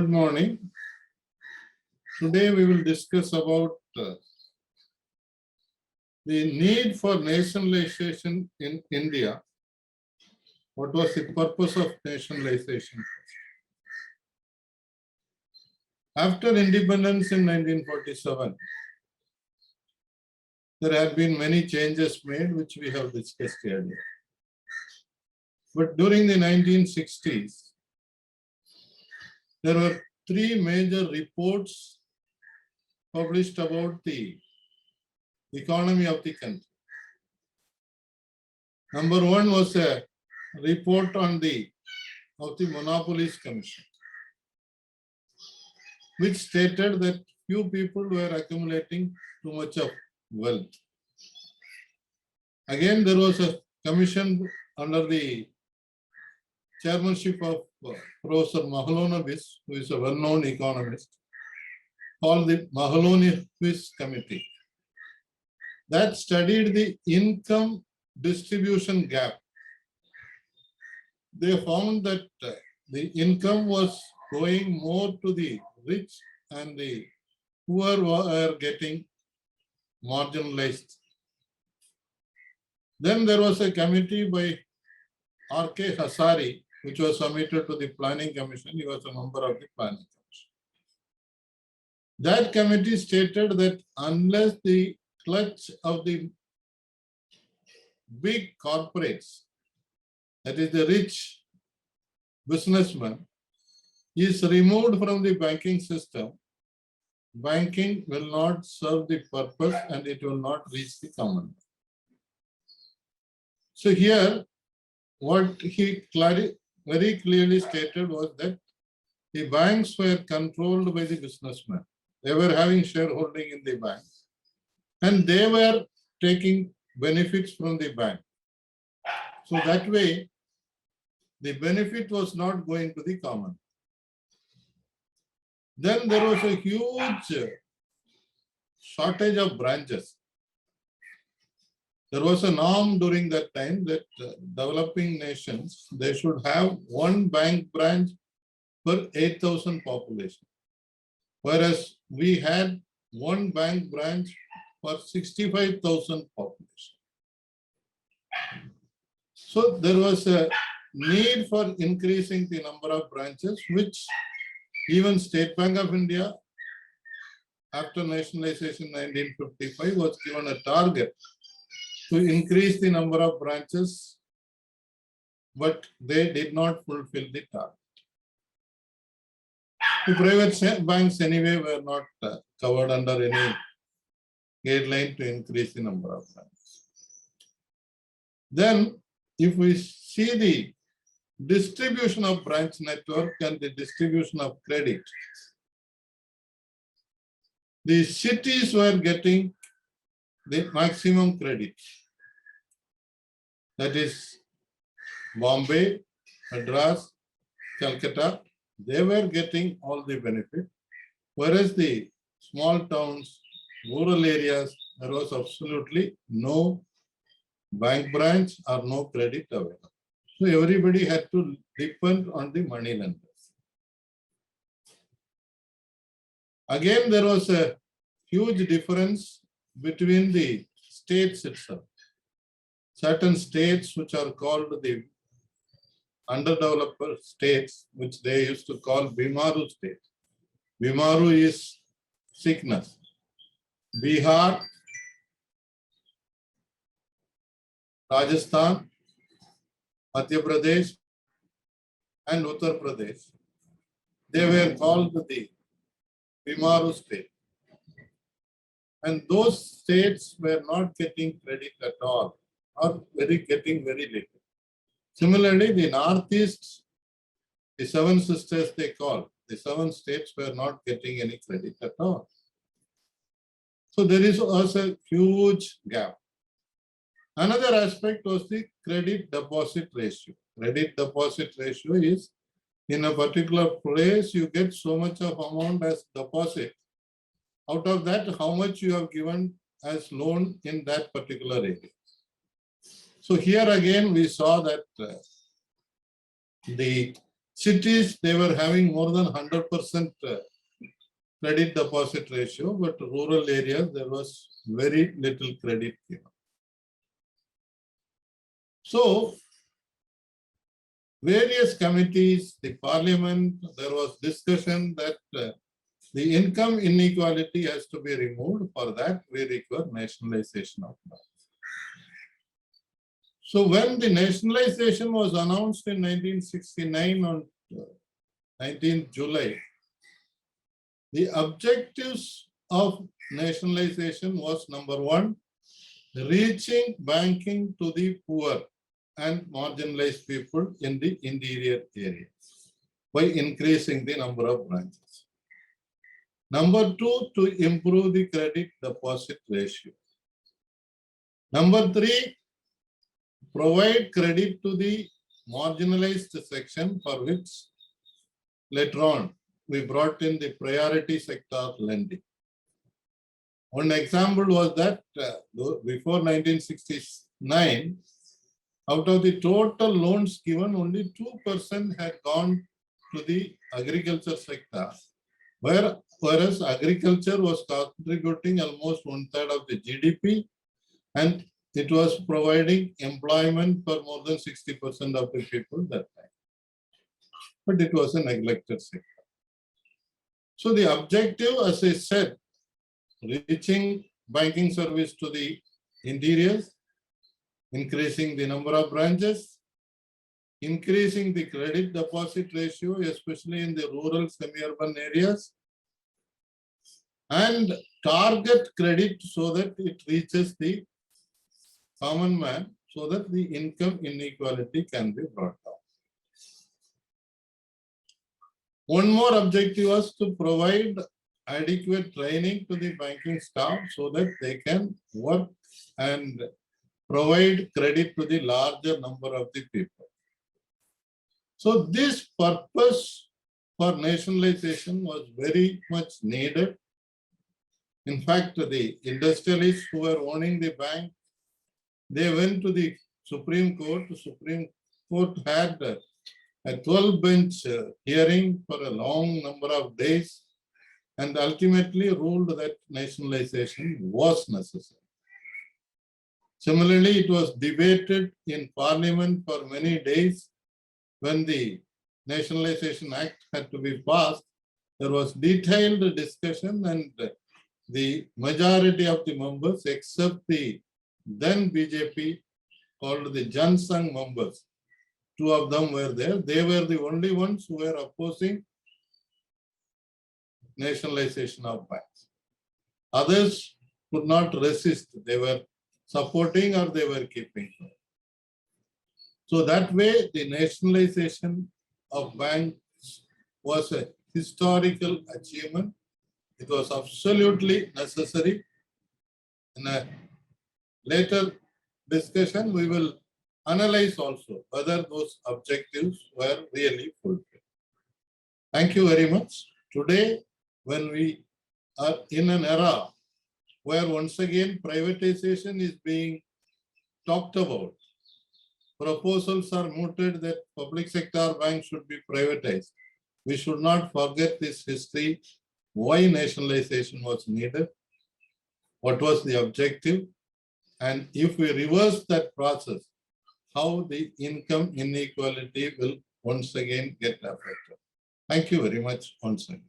Good morning. Today we will discuss about the need for nationalization in India. What was the purpose of nationalization? After independence in 1947, there have been many changes made, which we have discussed earlier. But during the 1960s, there were three major reports published about the economy of the country. Number one was a report on the Monopolies Commission, which stated that few people were accumulating too much of wealth. Again, there was a commission under the chairmanship of Professor Mahalanobis, who is a well-known economist, called the Mahalanobis Committee, that studied the income distribution gap. They found that the income was going more to the rich and the poor were getting marginalized. Then there was a committee by R.K. Hasari, which was submitted to the Planning Commission. He was a member of the Planning Commission. That committee stated that unless the clutch of the big corporates, that is the rich businessmen, is removed from the banking system, banking will not serve the purpose and it will not reach the common man. So here, what he very clearly stated was that the banks were controlled by the businessmen. They were having shareholding in the banks and they were taking benefits from the bank. So that way, the benefit was not going to the common. Then there was a huge shortage of branches. There was a norm during that time that developing nations, they should have one bank branch per 8,000 population. Whereas we had one bank branch for 65,000 population. So there was a need for increasing the number of branches, which even State Bank of India, after nationalization in 1955, was given a target to increase the number of branches, but they did not fulfill the target. The private banks anyway were not covered under any guideline to increase the number of branches. Then, if we see the distribution of branch network and the distribution of credit, the cities were getting the maximum credit. That is Bombay, Madras, Calcutta, they were getting all the benefit. Whereas the small towns, rural areas, there was absolutely no bank branch or no credit available. So everybody had to depend on the money lenders. Again, there was a huge difference between the states itself. Certain states which are called the underdeveloped states, which they used to call Bimaru states. Bimaru is sickness. Bihar, Rajasthan, Madhya Pradesh, and Uttar Pradesh, they were called the Bimaru state. And those states were not getting credit at all, or getting very little. Similarly, the Northeast, the seven sisters they call, the seven states were not getting any credit at all. So there is also a huge gap. Another aspect was the credit deposit ratio. Credit deposit ratio is in a particular place, you get so much of amount as deposit. Out of that, how much you have given as loan in that particular area. So here again, we saw that the Cities, they were having more than 100% credit deposit ratio, but rural areas, there was very little credit given. So, various committees, the parliament, there was discussion that the income inequality has to be removed. For that, we require nationalization of banks. So when the nationalization was announced in 1969 on 19th July, the objectives of nationalization was number one, reaching banking to the poor and marginalized people in the interior areas by increasing the number of branches. Number two, to improve the credit deposit ratio. Number three, provide credit to the marginalized section for which later on we brought in the priority sector lending. One example was that before 1969, out of the total loans given, only 2% had gone to the agriculture sector, whereas agriculture was contributing almost 1/3 of the GDP, and it was providing employment for more than 60% of the people that time. But it was a neglected sector. So the objective, as I said, reaching banking service to the interiors, increasing the number of branches, increasing the credit deposit ratio, especially in the rural semi-urban areas, and target credit so that it reaches the common man, so that the income inequality can be brought down. One more objective was to provide adequate training to the banking staff so that they can work and provide credit to the larger number of the people. So this purpose for nationalization was very much needed. In fact, the industrialists who were owning the bank, they went to the Supreme Court. The Supreme Court had a 12-bench hearing for a long number of days and ultimately ruled that nationalization was necessary. Similarly, it was debated in Parliament for many days. When the Nationalization Act had to be passed, there was detailed discussion, and the majority of the members, except the then BJP, called the Jan Sangh members, two of them were there. They were the only ones who were opposing nationalization of banks. Others could not resist. They were supporting or they were keeping. So that way, the nationalization of banks was a historical achievement. It was absolutely necessary. In a later discussion, we will analyze also whether those objectives were really fulfilled. Thank you very much. Today, when we are in an era where once again privatization is being talked about, proposals are mooted that public sector banks should be privatized. We should not forget this history, why nationalization was needed, what was the objective, and if we reverse that process, how the income inequality will once again get affected. Thank you very much once again.